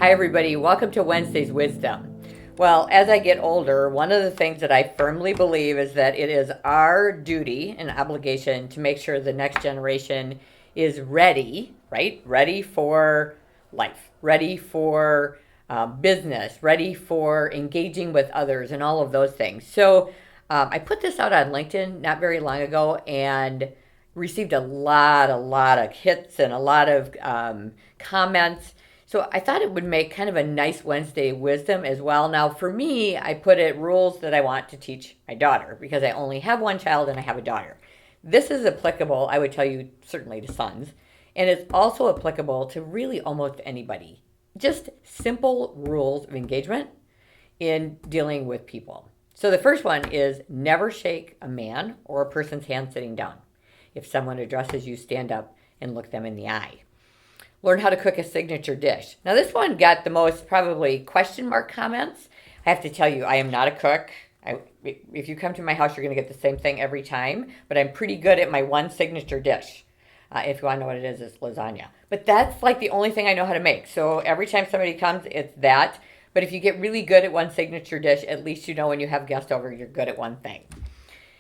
Hi, everybody. Welcome to Wednesday's Wisdom. Well, as I get older, one of the things that I firmly believe is that it is our duty and obligation to make sure the next generation is ready, right? Ready for life, ready for business, ready for engaging with others, and all of those things. So I put this out on LinkedIn not very long ago and received a lot of hits and a lot of comments. So I thought it would make kind of a nice Wednesday wisdom as well. Now, for me, I put it rules that I want to teach my daughter because I only have one child and I have a daughter. This is applicable, I would tell you, certainly to sons, and it's also applicable to really almost anybody. Just simple rules of engagement in dealing with people. So the first one is never shake a man or a person's hand sitting down. If someone addresses you, stand up and look them in the eye. Learn how to cook a signature dish. Now, this one got the most probably question mark comments. I have to tell you, I am not a cook. If you come to my house, you're going to get the same thing every time. But I'm pretty good at my one signature dish. If you want to know what it is, it's lasagna. But that's like the only thing I know how to make. So every time somebody comes, it's that. But if you get really good at one signature dish, at least you know when you have guests over, you're good at one thing.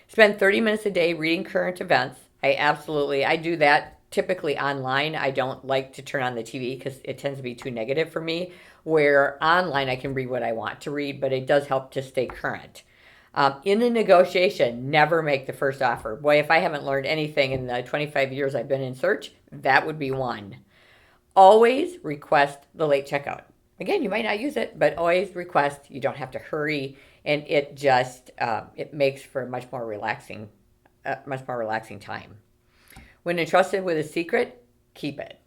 Spend 30 minutes a day reading current events. I do that typically online. I don't like to turn on the TV because it tends to be too negative for me, where online I can read what I want to read, but it does help to stay current. In a negotiation, never make the first offer. Boy, if I haven't learned anything in the 25 years I've been in search, that would be one. Always request the late checkout. Again, you might not use it, but always request. You don't have to hurry, and it just it makes for a much more relaxing time. When entrusted with a secret, keep it.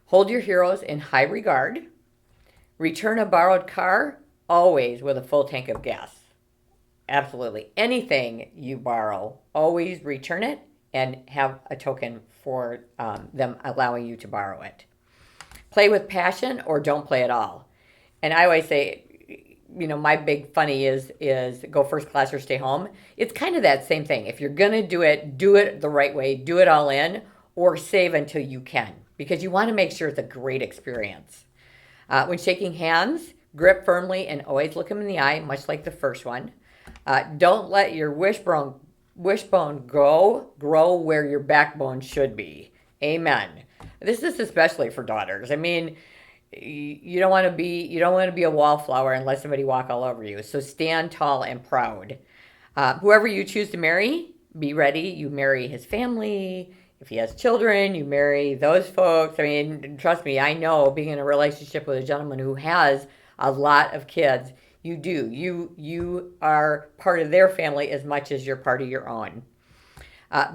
Hold your heroes in high regard. Return a borrowed car, always with a full tank of gas. Absolutely. Anything you borrow, always return it and have a token for them allowing you to borrow it. Play with passion or don't play at all. And I always say, my big funny is go first class or stay home. It's kind of that same thing. If you're going to do it the right way, do it all in, or save until you can, because you want to make sure it's a great experience. When shaking hands, grip firmly and always look them in the eye, much like the first one. Don't let your wishbone grow where your backbone should be. Amen. This is especially for daughters. I mean, you don't want to be a wallflower and let somebody walk all over you. So stand tall and proud. Whoever you choose to marry, be ready. You marry his family. If he has children, you marry those folks. I mean, trust me, I know, being in a relationship with a gentleman who has a lot of kids, you do. You are part of their family as much as you're part of your own.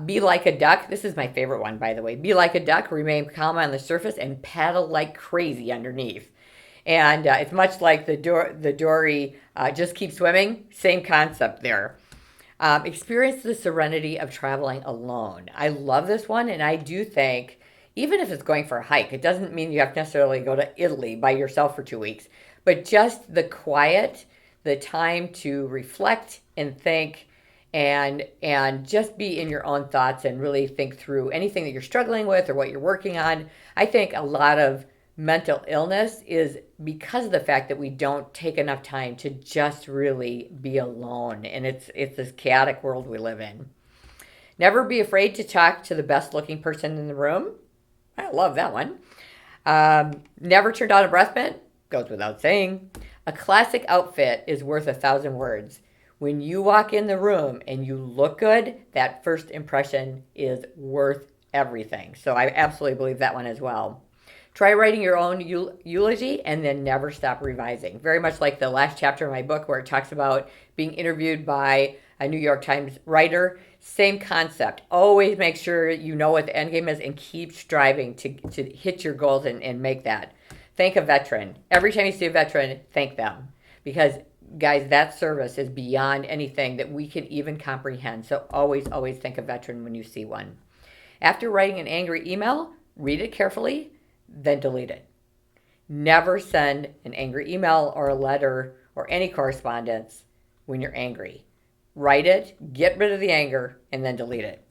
Be like a duck. This is my favorite one, by the way. Be like a duck, remain calm on the surface, and paddle like crazy underneath. And it's much like the dory, just keep swimming. Same concept there. Experience the serenity of traveling alone. I love this one, and I do think, even if it's going for a hike, it doesn't mean you have to necessarily go to Italy by yourself for 2 weeks, but just the quiet, the time to reflect and think, and just be in your own thoughts and really think through anything that you're struggling with or what you're working on. I think a lot of mental illness is because of the fact that we don't take enough time to just really be alone, and it's this chaotic world we live in. Never be afraid to talk to the best looking person in the room. I love that one. Never turn down a breath mint. Goes without saying. A classic outfit is worth 1,000 words. When you walk in the room and you look good, that first impression is worth everything. So I absolutely believe that one as well. Try writing your own eulogy and then never stop revising. Very much like the last chapter of my book where it talks about being interviewed by a New York Times writer. Same concept. Always make sure you know what the end game is and keep striving to hit your goals and make that. Thank a veteran. Every time you see a veteran, thank them. Because guys, that service is beyond anything that we can even comprehend. So always thank a veteran when you see one. After writing an angry email, read it carefully, then delete it. Never send an angry email or a letter or any correspondence when you're angry. Write it, get rid of the anger, and then delete it.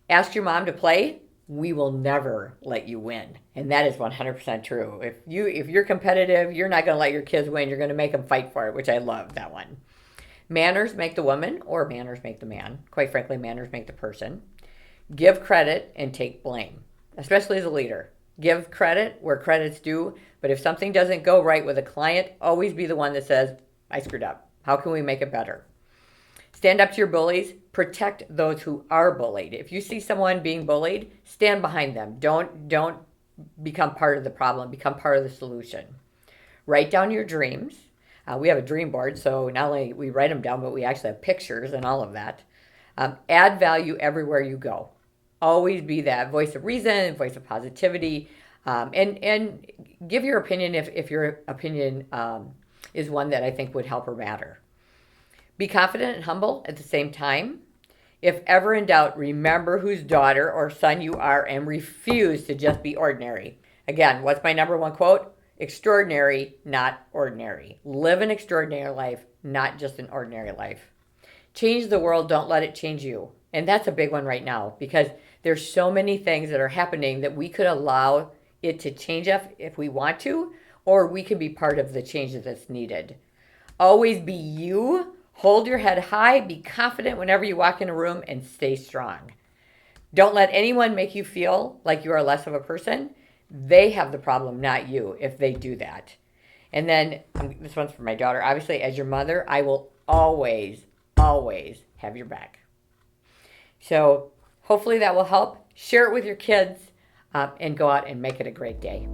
Ask your mom to play, we will never let you win. And that is 100% true. If you're competitive, you're not going to let your kids win. You're going to make them fight for it, which I love that one. Manners make the woman, or manners make the man. Quite frankly, manners make the person. Give credit and take blame, especially as a leader. Give credit where credit's due, but if something doesn't go right with a client, always be the one that says, I screwed up. How can we make it better? Stand up to your bullies. Protect those who are bullied. If you see someone being bullied, stand behind them. Don't become part of the problem. Become part of the solution. Write down your dreams. We have a dream board, so not only we write them down, but we actually have pictures and all of that. Add value everywhere you go. Always be that voice of reason, voice of positivity, and give your opinion if your opinion is one that I think would help or matter. Be confident and humble at the same time. If ever in doubt, remember whose daughter or son you are and refuse to just be ordinary. Again, what's my number one quote? Extraordinary, not ordinary. Live an extraordinary life, not just an ordinary life. Change the world, don't let it change you. And that's a big one right now because there's so many things that are happening that we could allow it to change us if we want to, or we can be part of the change that's needed. Always be you. Hold your head high, be confident whenever you walk in a room, and stay strong. Don't let anyone make you feel like you are less of a person. They have the problem, not you, if they do that. And then, this one's for my daughter. Obviously, as your mother, I will always, always have your back. So hopefully that will help. Share it with your kids and go out and make it a great day.